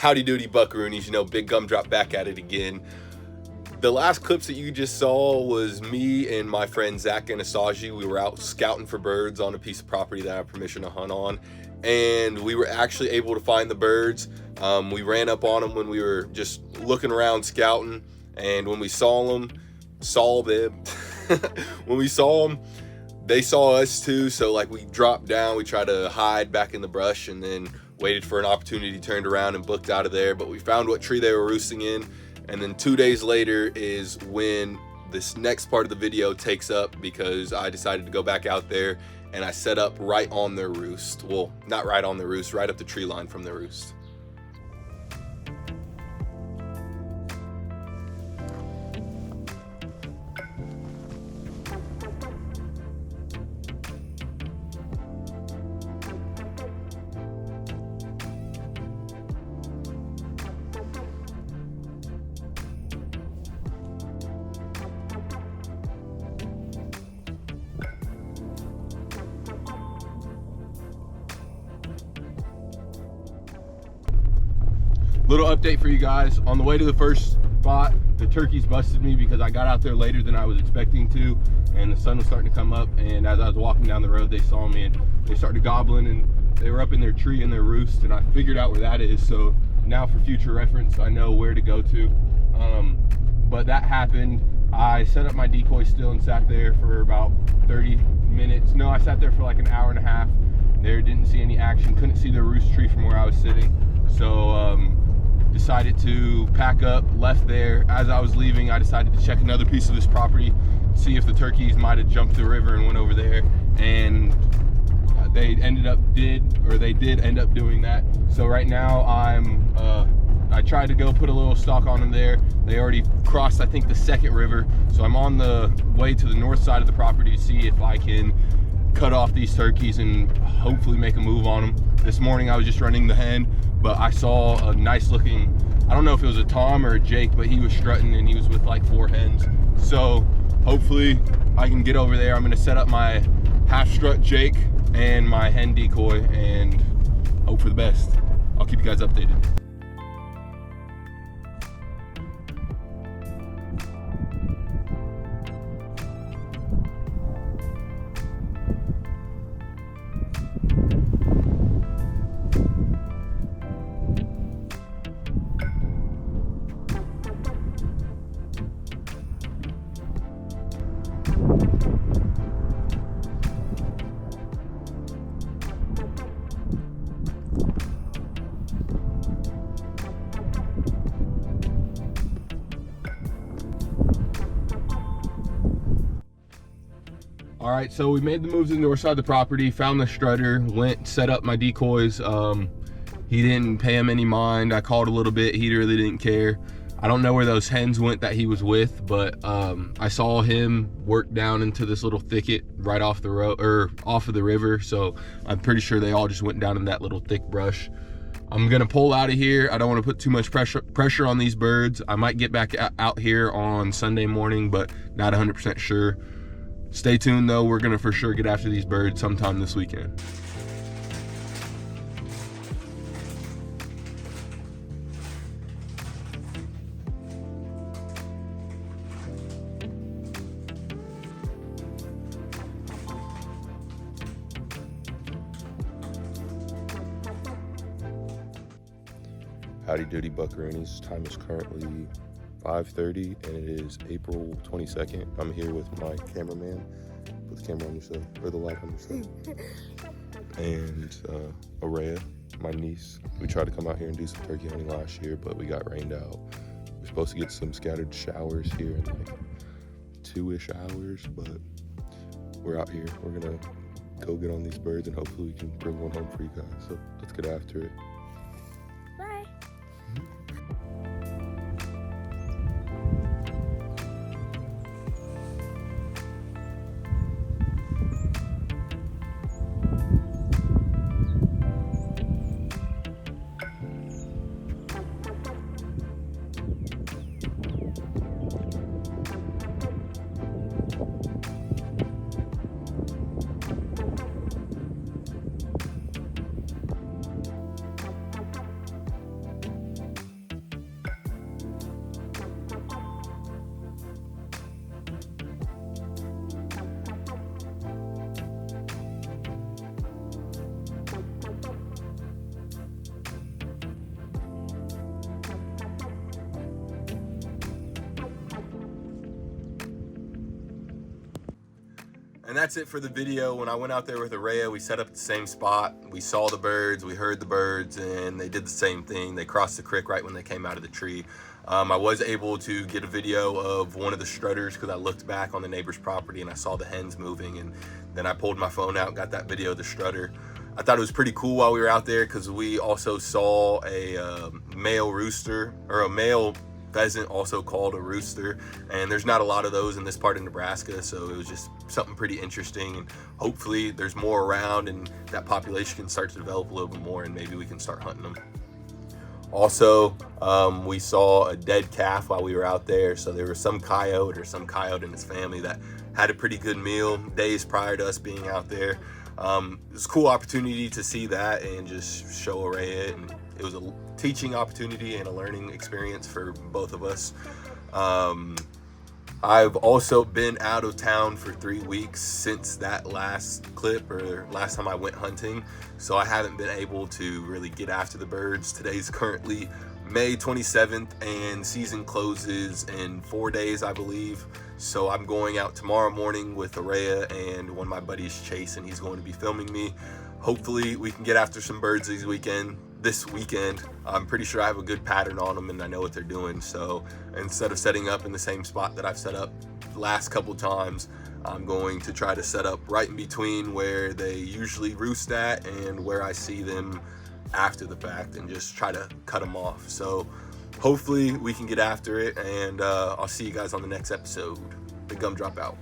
Howdy doody buckaroonies, you know, Big Gumdrop back at it again. The last clips that you just saw was me and my friend Zach Anasaji. We were out scouting for birds on a piece of property that I have permission to hunt on, and we were actually able to find the birds. We ran up on them when we were just looking around scouting, and when we saw them, when we saw them, they saw us too. So like we dropped down, we tried to hide back in the brush, and then waited for an opportunity, turned around and booked out of there. But we found what tree they were roosting in, and then 2 days later is when this next part of the video takes up, because I decided to go back out there and I set up right on their roost. Well, not right on their roost, right up the tree line from their roost. Little update for you guys. On the way to the first spot, the turkeys busted me because I got out there later than I was expecting to, and the sun was starting to come up, and as I was walking down the road, they saw me and they started gobbling, and they were up in their tree in their roost, and I figured out where that is. So now for future reference, I know where to go to. But that happened. I set up my decoy still and sat there for about 30 minutes. No, I sat there for like an hour and a half. There, didn't see any action, couldn't see the roost tree from where I was sitting. So decided to pack up, left there. As I was leaving, I decided to check another piece of this property, see if the turkeys might have jumped the river and went over there, and they did end up doing that. So right now I tried to go put a little stalk on them there. They already crossed, I think, the second river, so I'm on the way to the north side of the property to see if I can cut off these turkeys and hopefully make a move on them. This morning I was just running the hen, but I saw a nice looking, I don't know if it was a Tom or a Jake, but he was strutting and he was with like 4 hens. So hopefully I can get over there. I'm gonna set up my half strut Jake and my hen decoy and hope for the best. I'll keep you guys updated. All right, so we made the moves to the north side of the property, found the strutter, went, set up my decoys. He didn't pay him any mind. I called a little bit, he really didn't care. I don't know where those hens went that he was with, but I saw him work down into this little thicket right off the road, or off of the river. So I'm pretty sure they all just went down in that little thick brush. I'm gonna pull out of here. I don't wanna put too much pressure on these birds. I might get back out here on Sunday morning, but not 100% sure. Stay tuned though, we're gonna for sure get after these birds sometime this weekend. Howdy doody buckaroonies. Time is currently 5:30 and it is April 22nd. I'm here with my cameraman. Put the camera on yourself, or the light on yourself. And Araya, my niece. We tried to come out here and do some turkey hunting last year, but we got rained out. We're supposed to get some scattered showers here in like 2-ish hours, but we're out here. We're gonna go get on these birds and hopefully we can bring one home for you guys. So let's get after it. Bye. And that's it for the video. When I went out there with Araya, we set up at the same spot. We saw the birds, we heard the birds, and they did the same thing. They crossed the creek right when they came out of the tree. I was able to get a video of one of the strutters because I looked back on the neighbor's property and I saw the hens moving, and then I pulled my phone out and got that video of the strutter. I thought it was pretty cool while we were out there because we also saw a male rooster, or a male pheasant, also called a rooster, and there's not a lot of those in this part of Nebraska, so it was just something pretty interesting, and hopefully there's more around and that population can start to develop a little bit more, and maybe we can start hunting them. Also, we saw a dead calf while we were out there, so there was some coyote and his family that had a pretty good meal days prior to us being out there. It was a cool opportunity to see that and just show Araya it, and it was a teaching opportunity and a learning experience for both of us. I've also been out of town for 3 weeks since that last clip, or last time I went hunting, so I haven't been able to really get after the birds. Today's currently May 27th and season closes in 4 days, I believe. So I'm going out tomorrow morning with Araya and one of my buddies, Chase, and he's going to be filming me. Hopefully we can get after some birds this weekend. I'm pretty sure I have a good pattern on them and I know what they're doing. So instead of setting up in the same spot that I've set up the last couple times, I'm going to try to set up right in between where they usually roost at and where I see them after the fact, and just try to cut them off. So hopefully we can get after it, and I'll see you guys on the next episode. The Gumdrop out.